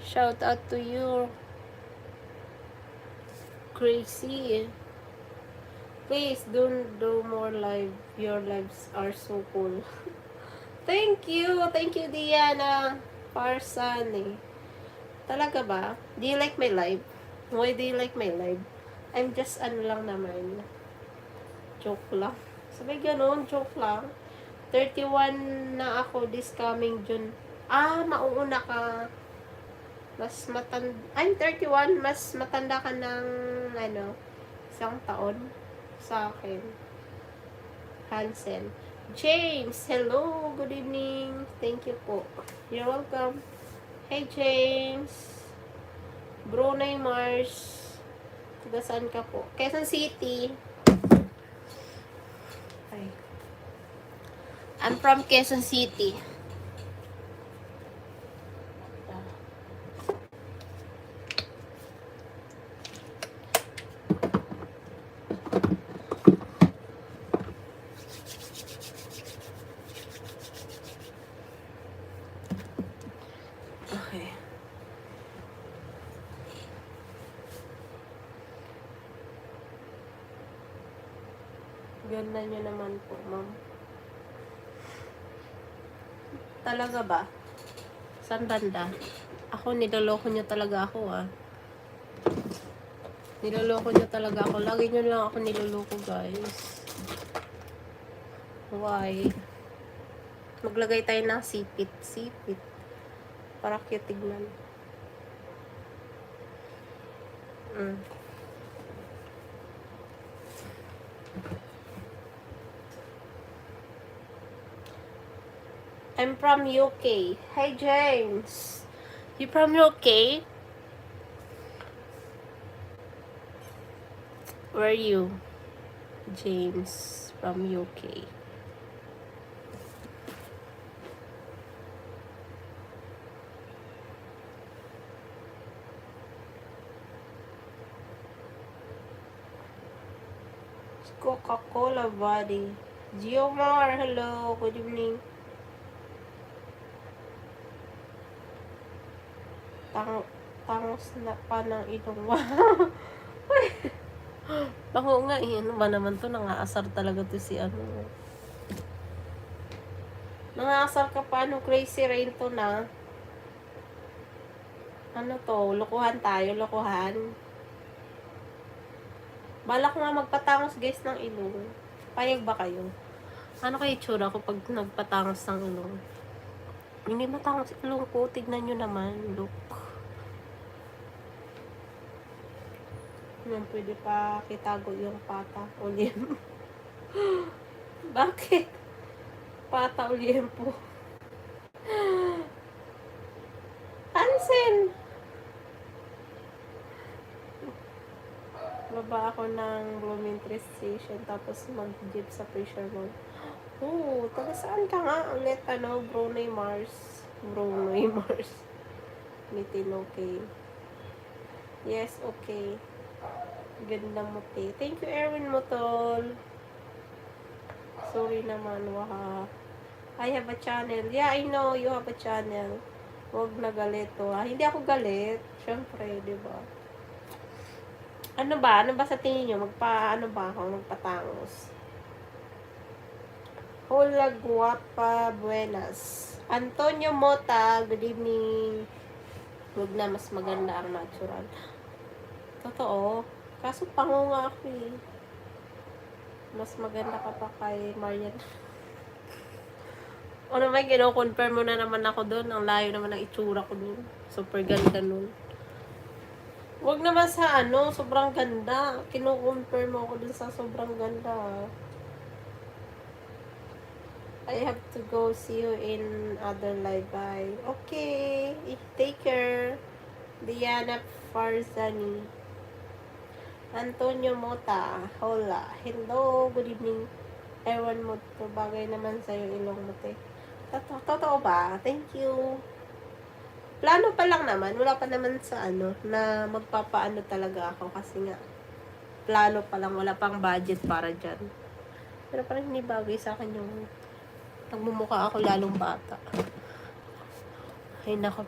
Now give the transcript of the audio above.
Shout out to you. Crazy. Please do more live. Your lives are so cool. Thank you. Thank you, Diana. Parsan eh. Talaga ba? Do you like my live? Why do you like my live? I'm just ano lang naman. Joke lang. Sabi ganun, joke lang. 31 na ako this coming June. Mauuna ka. Mas matanda. I'm 31. Mas matanda ka ng isang taon sa akin. Hansen. James, hello. Good evening. Thank you po. You're welcome. Hey, James. Brunei Mars. Taga saan ka po? Quezon City. Ay. I'm from Quezon City. Okay. Ganda nyo naman po, ma'am. Talaga ba? Saan banda? Ako, niloloko nyo talaga ako, Niloloko nyo talaga ako. Lagi nyo lang ako niloloko, guys. Why? Maglagay tayo ng sipit. Sipit. Para cute tignan. I'm from UK. Hey, James. You from UK? Where are you? James from UK. Coca-Cola body. Geomar, hello. Good evening. Tangos na pa ng ilong. Bango nga eh. Ano ba naman to? Nangaasar talaga to si ano. Nangaasar ka pa. Ano? Crazy Rain to na. Ano to? Lokohan tayo. Lokohan. Balak nga magpatangos guys ng ilong. Payag ba kayo? Ano kayo itsura ko pag nagpatangos ng ilong? Hindi matangos ilong ko. Tignan nyo naman. Look. Yan, pwede pa kitago yung pata o liempo. Bakit? Pata o liempo. Hansen! Baba ako ng Blooming Trees Station tapos mag-jeep sa Pressure Mall. Oh, taga saan ka nga ulit? Brunei Mars. Brunei Mars. Mitin okay. Yes, okay. Ganda mo, te. Thank you, Erwin Motol. Sorry naman, waha. I have a channel. Yeah, I know you have a channel. Huwag na galit to, ha. Hindi ako galit. Siyempre, di ba? Ano ba? Ano ba sa tingin nyo? Magpatangos? Hola, guapa, buenas. Antonio Mota, good evening. Huwag na, mas maganda ang natural. Totoo. Kaso pango nga ako eh. Mas maganda ka pa kay Marian. O naman, kino-confirm mo na naman ako doon. Ang layo naman ng itsura ko doon. Super ganda nun. Huwag naman sa sobrang ganda. Kino-confirm mo ako doon sa sobrang ganda. I have to go see you in other live. Bye. Okay. Take care. Diana Farzani. Antonio Mota. Hola. Hello. Good evening. Ewan mo to. Bagay naman sa'yo ilong mo, te. Totoo ba? Thank you. Plano pa lang naman. Wala pa naman sa na magpapaano talaga ako. Kasi nga, plano pa lang. Wala pang budget para dyan. Pero parang hindi bagay sa akin yung nagmumukha ako lalong bata. Ay nako,